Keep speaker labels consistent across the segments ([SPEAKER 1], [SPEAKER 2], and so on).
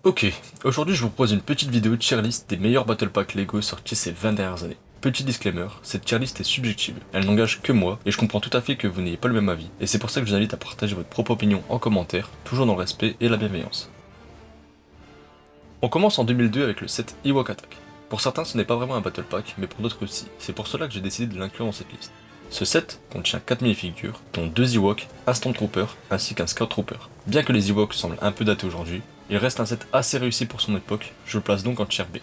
[SPEAKER 1] Ok, aujourd'hui je vous propose une petite vidéo tier list des meilleurs Battle Pack Lego sortis ces 20 dernières années. Petit disclaimer, cette tier list est subjective, elle n'engage que moi, et je comprends tout à fait que vous n'ayez pas le même avis, et c'est pour ça que je vous invite à partager votre propre opinion en commentaire, toujours dans le respect et la bienveillance. On commence en 2002 avec le set Ewok Attack. Pour certains ce n'est pas vraiment un Battle Pack, mais pour d'autres aussi, c'est pour cela que j'ai décidé de l'inclure dans cette liste. Ce set contient 4 minifigures, dont 2 Ewoks, un Stormtrooper ainsi qu'un Scout Trooper. Bien que les Ewoks semblent un peu datés aujourd'hui, il reste un set assez réussi pour son époque, je le place donc en tier B.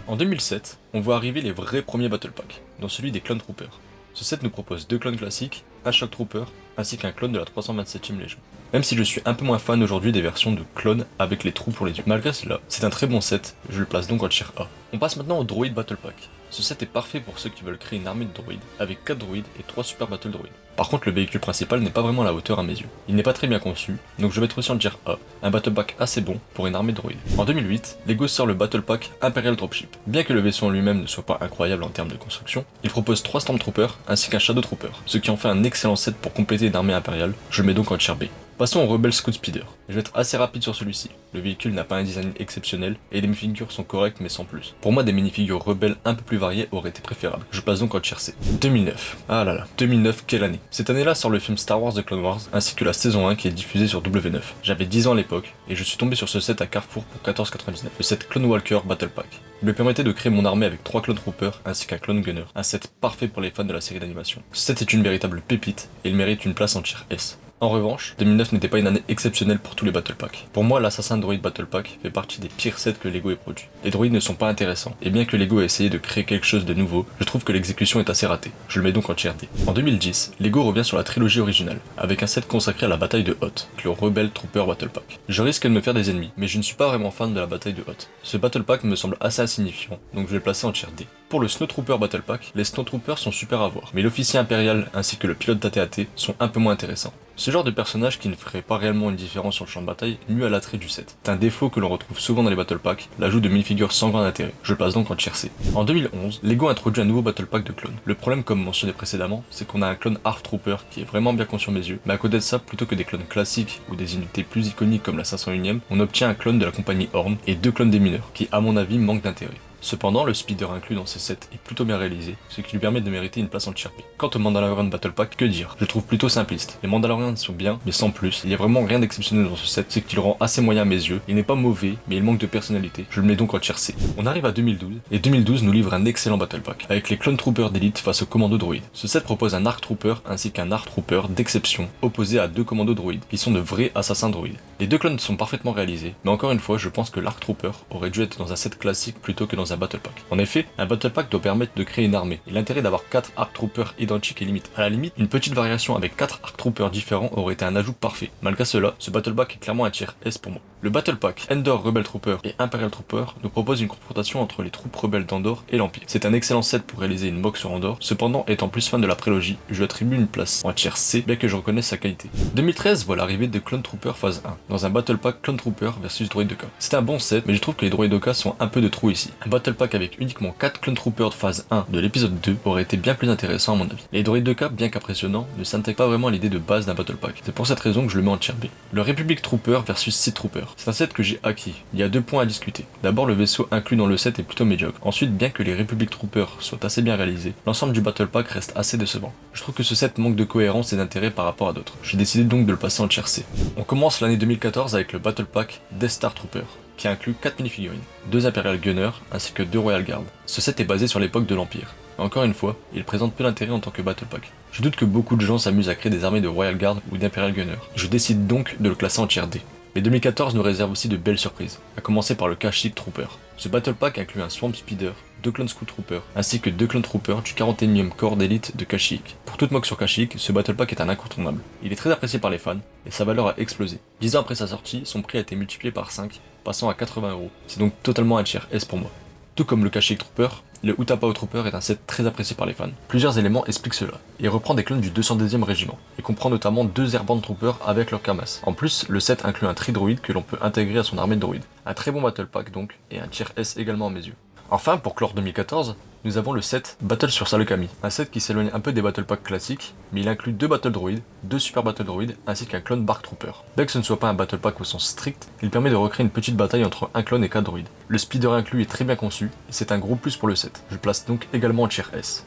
[SPEAKER 1] En 2007, on voit arriver les vrais premiers Battle Pack, dont celui des Clone Troopers. Ce set nous propose 2 clones classiques, un Shock Trooper, ainsi qu'un clone de la 327e Légion. Même si je suis un peu moins fan aujourd'hui des versions de clones avec les trous pour les yeux. Malgré cela, c'est un très bon set, je le place donc en tier A. On passe maintenant au Droid Battle Pack. Ce set est parfait pour ceux qui veulent créer une armée de droïdes, avec 4 droïdes et 3 super battle droïdes. Par contre, le véhicule principal n'est pas vraiment à la hauteur à mes yeux. Il n'est pas très bien conçu, donc je vais mettre aussi en tier A, un battle pack assez bon pour une armée de droïdes. En 2008, Lego sort le battle pack Imperial Dropship. Bien que le vaisseau en lui-même ne soit pas incroyable en termes de construction, il propose 3 Stormtroopers ainsi qu'un Shadow Trooper, ce qui en fait un excellent set pour compléter une armée impériale, je le mets donc en tier B. Passons au Rebel Scout Speeder. Je vais être assez rapide sur celui-ci. Le véhicule n'a pas un design exceptionnel et les minifigures sont correctes mais sans plus. Pour moi, des minifigures rebelles un peu plus variées auraient été préférables. Je passe donc en tier C. 2009. Ah là là, 2009, quelle année. Cette année-là sort le film Star Wars The Clone Wars ainsi que la saison 1 qui est diffusée sur W9. J'avais 10 ans à l'époque et je suis tombé sur ce set à Carrefour pour 14,99. Le set Clone Walker Battle Pack. Il me permettait de créer mon armée avec 3 clone troopers ainsi qu'un clone gunner. Un set parfait pour les fans de la série d'animation. Ce set est une véritable pépite et il mérite une place en tier S. En revanche, 2009 n'était pas une année exceptionnelle pour tous les Battle Pack. Pour moi, l'Assassin Droid Battle Pack fait partie des pires sets que Lego ait produit. Les droïdes ne sont pas intéressants, et bien que Lego ait essayé de créer quelque chose de nouveau, je trouve que l'exécution est assez ratée. Je le mets donc en tier D. En 2010, Lego revient sur la trilogie originale, avec un set consacré à la bataille de Hoth, le Rebel Trooper Battle Pack. Je risque de me faire des ennemis, mais je ne suis pas vraiment fan de la bataille de Hoth. Ce Battle Pack me semble assez insignifiant, donc je vais le placer en tier D. Pour le Snowtrooper Battle Pack, les Snowtroopers sont super à voir, mais l'officier impérial ainsi que le pilote d'AT-AT sont un peu moins intéressants. Ce genre de personnage qui ne ferait pas réellement une différence sur le champ de bataille nuit à l'attrait du set. C'est un défaut que l'on retrouve souvent dans les Battle Packs, l'ajout de minifigures sans grand intérêt. Je le place donc en tier C. En 2011, Lego introduit un nouveau Battle Pack de clones. Le problème, comme mentionné précédemment, c'est qu'on a un clone Arc Trooper qui est vraiment bien conçu à mes yeux, mais à côté de ça, plutôt que des clones classiques ou des unités plus iconiques comme la 501ème, on obtient un clone de la compagnie Horn et 2 clones des mineurs, qui à mon avis manquent d'intérêt. Cependant, le speeder inclus dans ces sets est plutôt bien réalisé, ce qui lui permet de mériter une place en tier B. Quant au Mandalorian Battle Pack, que dire? Je le trouve plutôt simpliste. Les Mandalorians sont bien, mais sans plus. Il y a vraiment rien d'exceptionnel dans ce set, c'est qu'il le rend assez moyen à mes yeux. Il n'est pas mauvais, mais il manque de personnalité. Je le mets donc en tier C. On arrive à 2012, et 2012 nous livre un excellent Battle Pack, avec les Clone Troopers d'élite face aux commandos droïdes. Ce set propose un Arc Trooper ainsi qu'un Arc Trooper d'exception, opposé à 2 commandos droïdes, qui sont de vrais assassins droïdes. Les 2 clones sont parfaitement réalisés, mais encore une fois, je pense que l'Arc Trooper aurait dû être dans un set classique plutôt que dans un Battle Pack. En effet, un Battle Pack doit permettre de créer une armée, et l'intérêt d'avoir 4 Arc Troopers identiques est limite. À la limite, une petite variation avec 4 Arc Troopers différents aurait été un ajout parfait. Malgré cela, ce Battle Pack est clairement un tier S pour moi. Le Battle Pack Endor Rebel Trooper et Imperial Trooper nous propose une confrontation entre les troupes rebelles d'Andorre et l'Empire. C'est un excellent set pour réaliser une mock sur Andorre, cependant étant plus fan de la prélogie, je lui attribue une place en tier C, bien que je reconnaisse sa qualité. 2013 voit l'arrivée de Clone Trooper phase 1, dans un Battle Pack Clone Trooper versus Droid K. C'est un bon set, mais je trouve que les Droid K sont un peu de trou ici. Un Battle Pack avec uniquement 4 Clone Troopers de phase 1 de l'épisode 2 aurait été bien plus intéressant à mon avis. Les Droid K, bien qu'impressionnants, ne s'intègrent pas vraiment à l'idée de base d'un Battle Pack. C'est pour cette raison que je le mets en tier B. Le Republic Trooper versus Sith Trooper. C'est un set que j'ai acquis. Il y a 2 points à discuter. D'abord, le vaisseau inclus dans le set est plutôt médiocre. Ensuite, bien que les Republic Troopers soient assez bien réalisés, l'ensemble du Battle Pack reste assez décevant. Je trouve que ce set manque de cohérence et d'intérêt par rapport à d'autres. J'ai décidé donc de le passer en tier C. On commence l'année 2014 avec le Battle Pack Death Star Trooper, qui inclut 4 minifigurines, 2 Imperial Gunner ainsi que 2 Royal Guard. Ce set est basé sur l'époque de l'Empire. Encore une fois, il présente peu d'intérêt en tant que Battle Pack. Je doute que beaucoup de gens s'amusent à créer des armées de Royal Guard ou d'Imperial Gunner. Je décide donc de le classer en tier D. Mais 2014 nous réserve aussi de belles surprises, à commencer par le Kashyyyk Trooper. Ce Battle Pack inclut un Swamp Speeder, 2 Clone Scout Troopers, ainsi que 2 Clone Troopers du 41e corps d'élite de Kashyyyk. Pour toute mock sur Kashyyyk, ce Battle Pack est un incontournable. Il est très apprécié par les fans, et sa valeur a explosé. 10 ans après sa sortie, son prix a été multiplié par 5, passant à 80€. C'est donc totalement un tier S pour moi. Tout comme le Kashyyyk Trooper, le Utapau Trooper est un set très apprécié par les fans. Plusieurs éléments expliquent cela. Il reprend des clones du 202e régiment, et comprend notamment 2 Airborne Troopers avec leur Kamas. En plus, le set inclut un tri-droïde que l'on peut intégrer à son armée de droïdes. Un très bon Battle Pack donc, et un tier S également à mes yeux. Enfin, pour clore 2014, nous avons le set Battle sur Salokami, un set qui s'éloigne un peu des Battle Pack classiques, mais il inclut 2 Battle Droids, 2 Super Battle Droids, ainsi qu'un clone Bark Trooper. Bien que ce ne soit pas un Battle Pack au sens strict, il permet de recréer une petite bataille entre un clone et 4 droïdes. Le speeder inclus est très bien conçu, et c'est un gros plus pour le set. Je place donc également en tier S.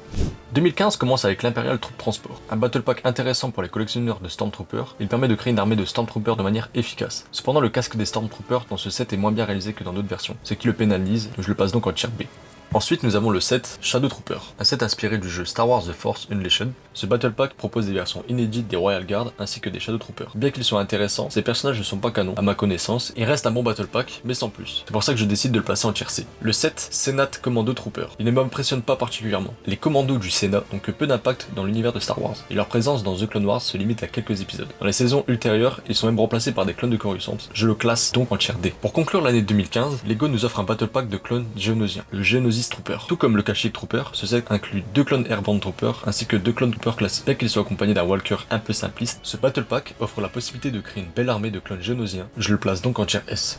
[SPEAKER 1] 2015 commence avec l'Imperial Troop Transport, un battle pack intéressant pour les collectionneurs de Stormtroopers. Il permet de créer une armée de Stormtroopers de manière efficace. Cependant, le casque des Stormtroopers dans ce set est moins bien réalisé que dans d'autres versions, ce qui le pénalise, je le passe donc en tier B. Ensuite, nous avons le set Shadow Trooper, un set inspiré du jeu Star Wars The Force Unleashed. Ce battle pack propose des versions inédites des Royal Guard ainsi que des Shadow Troopers. Bien qu'ils soient intéressants, ces personnages ne sont pas canons à ma connaissance et restent un bon battle pack, mais sans plus. C'est pour ça que je décide de le placer en tier C. Le set Senat Commando Trooper. Il ne m'impressionne pas particulièrement. Les commandos du Sénat n'ont que peu d'impact dans l'univers de Star Wars, et leur présence dans The Clone Wars se limite à quelques épisodes. Dans les saisons ultérieures, ils sont même remplacés par des clones de Coruscant. Je le classe donc en tier D. Pour conclure l'année 2015, LEGO nous offre un battle pack de clones géonosiens, le Geonosis Trooper. Tout comme le Kashyyyk Trooper, ce set inclut 2 clones Airborne Trooper ainsi que 2 clones Trooper classiques. Bien qu'il soit accompagné d'un Walker un peu simpliste, ce battle pack offre la possibilité de créer une belle armée de clones géonosiens. Je le place donc en tier S.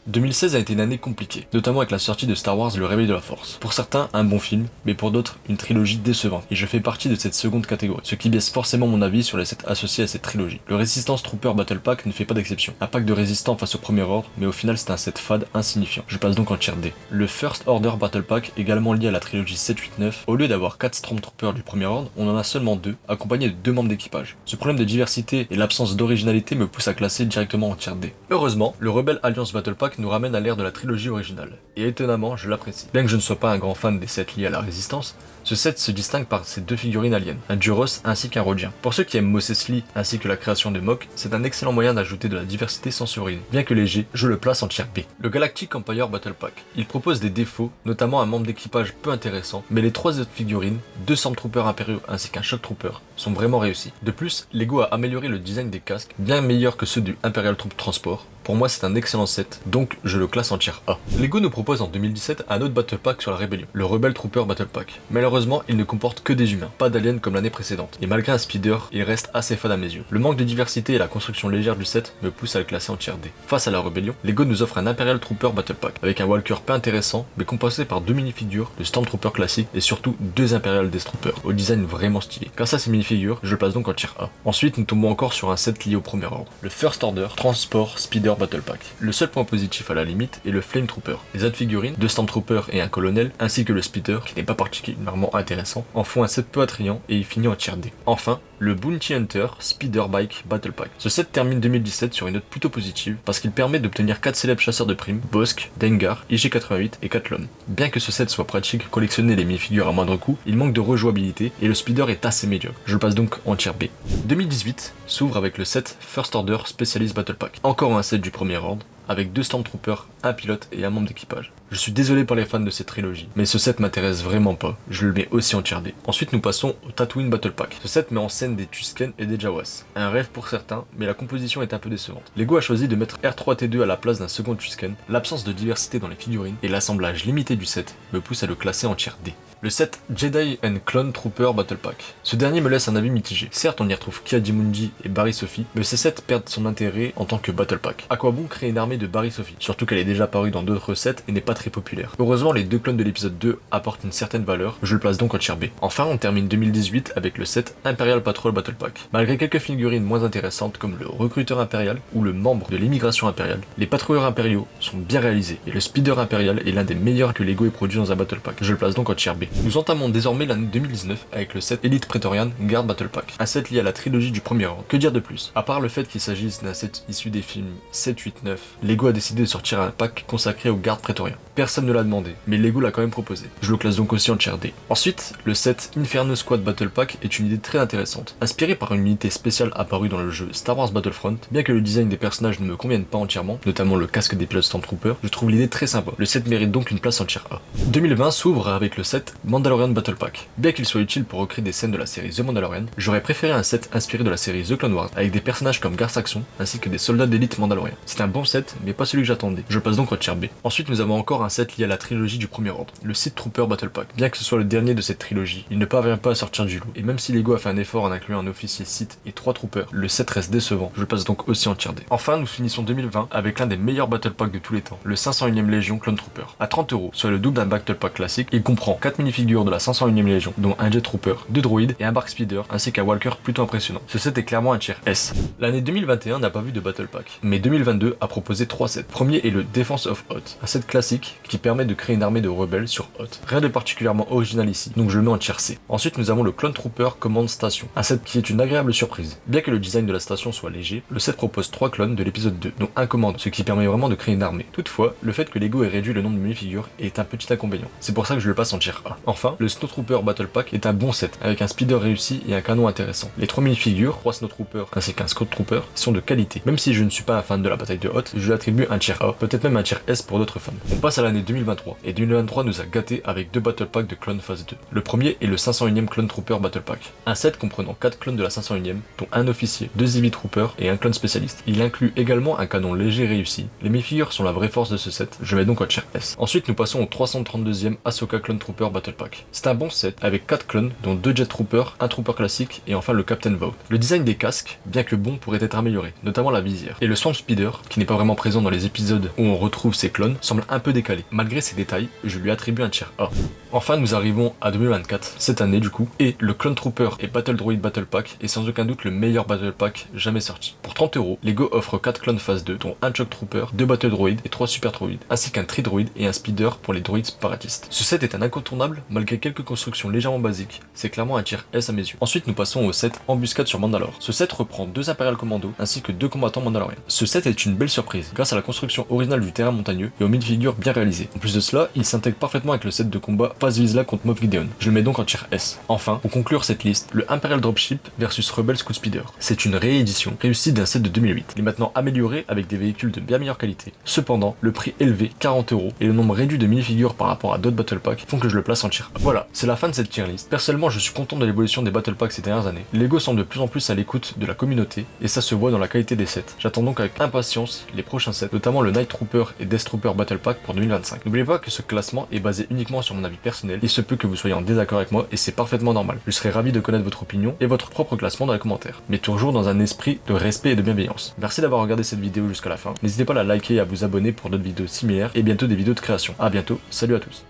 [SPEAKER 1] 2016 a été une année compliquée, notamment avec la sortie de Star Wars Le Réveil de la Force. Pour certains, un bon film, mais pour d'autres, une trilogie décevante, et je fais partie de cette seconde catégorie, ce qui biaise forcément mon avis sur les sets associés à cette trilogie. Le Resistance Trooper Battle Pack ne fait pas d'exception. Un pack de résistants face au Premier Ordre, mais au final c'est un set fade insignifiant. Je passe donc en tier D. Le First Order Battle Pack, également lié à la trilogie 7-8-9, au lieu d'avoir 4 Stormtroopers du Premier Ordre, on en a seulement 2, accompagnés de 2 membres d'équipage. Ce problème de diversité et l'absence d'originalité me pousse à classer directement en tier D. Heureusement, le Rebel Alliance Battle Pack nous ramène à l'ère de la trilogie originale, et étonnamment je l'apprécie. Bien que je ne sois pas un grand fan des sets liés à la résistance, ce set se distingue par ses 2 figurines aliens, un Duros ainsi qu'un Rhodien. Pour ceux qui aiment Mos Eisley ainsi que la création de Mok, c'est un excellent moyen d'ajouter de la diversité sensorielle. Bien que léger, je le place en tier B. Le Galactic Empire Battle Pack. Il propose des défauts, notamment un membre d'équipage peu intéressant, mais les 3 autres figurines, 2 Stormtroopers impériaux ainsi qu'un Shock Trooper, sont vraiment réussis. De plus, LEGO a amélioré le design des casques, bien meilleur que ceux du Imperial Troop Transport. Pour moi c'est un excellent set, donc je le classe en tier A. LEGO nous propose en 2017 un autre Battle Pack sur la rébellion, le Rebel Trooper Battle Pack. Malheureusement, il ne comporte que des humains, pas d'aliens comme l'année précédente, et malgré un speeder, il reste assez fade à mes yeux. Le manque de diversité et la construction légère du set me poussent à le classer en tier D. Face à la rébellion, LEGO nous offre un Imperial Trooper Battle Pack, avec un Walker peu intéressant, mais compensé par 2 minifigures de Stormtrooper classiques et surtout 2 Imperial Death Troopers, au design vraiment stylé. Grâce à ces minifigures, je le place donc en tier A. Ensuite, nous tombons encore sur un set lié au Premier Ordre, le First Order Transport Speeder Battle Pack. Le seul point positif à la limite est le Flame Trooper. Les autres figurines, 2 Stormtroopers et un colonel, ainsi que le Speeder, qui n'est pas particulièrement intéressant, en font un set peu attrayant et il finit en tier D. Enfin, le Bounty Hunter Speeder Bike Battle Pack. Ce set termine 2017 sur une note plutôt positive parce qu'il permet d'obtenir 4 célèbres chasseurs de primes, Bossk, Dengar, IG-88 et Katlon. Bien que ce set soit pratique, collectionner les minifigures à moindre coût, il manque de rejouabilité et le Speeder est assez médiocre. Je le passe donc en tier B. 2018 s'ouvre avec le set First Order Specialist Battle Pack. Encore un set du Premier Ordre, avec 2 Stormtroopers, un pilote et un membre d'équipage. Je suis désolé pour les fans de cette trilogie, mais ce set m'intéresse vraiment pas, je le mets aussi en tier D. Ensuite nous passons au Tatooine Battle Pack. Ce set met en scène des Tusken et des Jawas. Un rêve pour certains, mais la composition est un peu décevante. LEGO a choisi de mettre R3-T2 à la place d'un second Tusken. L'absence de diversité dans les figurines et l'assemblage limité du set me poussent à le classer en tier D. Le set Jedi and Clone Trooper Battle Pack. Ce dernier me laisse un avis mitigé. Certes, on y retrouve Ki-Adi-Mundi et Barry Sophie, mais ces sets perdent son intérêt en tant que Battle Pack. À quoi bon créer une armée de Barry Sophie? Surtout qu'elle est déjà apparue dans d'autres sets et n'est pas très populaire. Heureusement, les 2 clones de l'épisode 2 apportent une certaine valeur, je le place donc en tier B. Enfin, on termine 2018 avec le set Imperial Patrol Battle Pack. Malgré quelques figurines moins intéressantes comme le recruteur impérial ou le membre de l'immigration impériale, les patrouilleurs impériaux sont bien réalisés et le speeder impérial est l'un des meilleurs que LEGO ait produit dans un Battle Pack. Je le place donc en tier B. Nous entamons désormais l'année 2019 avec le set Elite Praetorian Guard Battle Pack, un set lié à la trilogie du Premier Ordre. Que dire de plus? À part le fait qu'il s'agisse d'un set issu des films 7, 8, 9, LEGO a décidé de sortir un pack consacré aux gardes prétoriens. Personne ne l'a demandé, mais LEGO l'a quand même proposé. Je le classe donc aussi en tier D. Ensuite, le set Inferno Squad Battle Pack est une idée très intéressante. Inspiré par une unité spéciale apparue dans le jeu Star Wars Battlefront, bien que le design des personnages ne me convienne pas entièrement, notamment le casque des pilotes Stormtroopers, je trouve l'idée très sympa. Le set mérite donc une place en tier A. 2020 s'ouvre avec le set Mandalorian Battle Pack. Bien qu'il soit utile pour recréer des scènes de la série The Mandalorian, j'aurais préféré un set inspiré de la série The Clone Wars, avec des personnages comme Gar Saxon, ainsi que des soldats d'élite mandaloriens. C'est un bon set, mais pas celui que j'attendais. Je passe donc au tier B. Ensuite, nous avons encore un set lié à la trilogie du Premier Ordre, le Sith Trooper Battle Pack. Bien que ce soit le dernier de cette trilogie, il ne parvient pas à sortir du lot. Et même si LEGO a fait un effort en incluant un officier Sith et 3 troopers, le set reste décevant. Je le passe donc aussi en tier D. Enfin, nous finissons 2020 avec l'un des meilleurs Battle Packs de tous les temps, le 501ème Légion Clone Trooper. À 30€, soit le double d'un Battle Pack classique, il comprend 4 minifigures de la 501ème Légion, dont un Jet Trooper, 2 droïdes et un Bark Speeder, ainsi qu'un Walker plutôt impressionnant. Ce set est clairement un tier S. L'année 2021 n'a pas vu de Battle Pack, mais 2022 a proposé 3 sets. Premier est le Defense of Hoth, un set classique qui permet de créer une armée de rebelles sur Hoth. Rien de particulièrement original ici, donc je le mets en tier C. Ensuite nous avons le Clone Trooper Command Station, un set qui est une agréable surprise. Bien que le design de la station soit léger, le set propose 3 clones de l'épisode 2, dont un commande, ce qui permet vraiment de créer une armée. Toutefois, le fait que Lego ait réduit le nombre de minifigures est un petit inconvénient. C'est pour ça que je le passe en tier A. Enfin, le Snowtrooper Battle Pack est un bon set, avec un speeder réussi et un canon intéressant. Les 3 minifigures, 3 Snowtroopers ainsi qu'un Scout Trooper, sont de qualité. Même si je ne suis pas un fan de la bataille de Hoth, je lui attribue un tier A, peut-être même un tier S pour d'autres fans. On passe à l'année 2023, et 2023 nous a gâtés avec 2 Battle Packs de Clone Phase 2. Le premier est le 501ème Clone Trooper Battle Pack, un set comprenant 4 clones de la 501ème, dont un officier, 2 Heavy Troopers et un clone spécialiste. Il inclut également un canon léger réussi. Les minifigures sont la vraie force de ce set, je mets donc en tier S. Ensuite nous passons au 332ème Ahsoka Clone Trooper Battle Pack. C'est un bon set avec 4 clones, dont 2 Jet Troopers, un Trooper classique et enfin le Captain Vought. Le design des casques, bien que bon, pourrait être amélioré, notamment la visière. Et le Swamp Speeder, qui n'est pas vraiment présent dans les épisodes où on retrouve ses clones, semble un peu décalé. Malgré ces détails, je lui attribue un tier A. Enfin nous arrivons à 2024, cette année du coup, et le Clone Trooper et Battle Droid Battle Pack est sans aucun doute le meilleur Battle Pack jamais sorti. Pour 30€, Lego offre 4 clones phase 2, dont un Shock Trooper, 2 Battle Droid et 3 Super Droid, ainsi qu'un Tri Droid et un Speeder pour les droïdes séparatistes. Ce set est un incontournable, malgré quelques constructions légèrement basiques, c'est clairement un tier S à mes yeux. Ensuite nous passons au set Embuscade sur Mandalore. Ce set reprend 2 Imperial Commando, ainsi que 2 combattants mandaloriens. Ce set est une belle surprise, grâce à la construction originale du terrain montagneux et aux minifigures bien réalisées. En plus de cela, il s'intègre parfaitement avec le set de combat Paz Vizsla contre Moff Gideon. Je le mets donc en tier S. Enfin, pour conclure cette liste, le Imperial Dropship versus Rebel Scout Speeder. C'est une réédition réussie d'un set de 2008. Il est maintenant amélioré avec des véhicules de bien meilleure qualité. Cependant, le prix élevé, 40€, et le nombre réduit de minifigures par rapport à d'autres Battle Packs font que je le place en tier A. Voilà, c'est la fin de cette tier list. Personnellement, je suis content de l'évolution des Battle Packs ces dernières années. Lego semble de plus en plus à l'écoute de la communauté, et ça se voit dans la qualité des sets. J'attends donc avec impatience les prochains sets, notamment le Night Trooper et Death Trooper Battle Pack pour 2025. N'oubliez pas que ce classement est basé uniquement sur mon avis personnel, il se peut que vous soyez en désaccord avec moi, et c'est parfaitement normal. Je serais ravi de connaître votre opinion et votre propre classement dans les commentaires, mais toujours dans un esprit de respect et de bienveillance. Merci d'avoir regardé cette vidéo jusqu'à la fin. N'hésitez pas à la liker et à vous abonner pour d'autres vidéos similaires et bientôt des vidéos de création. A bientôt, salut à tous.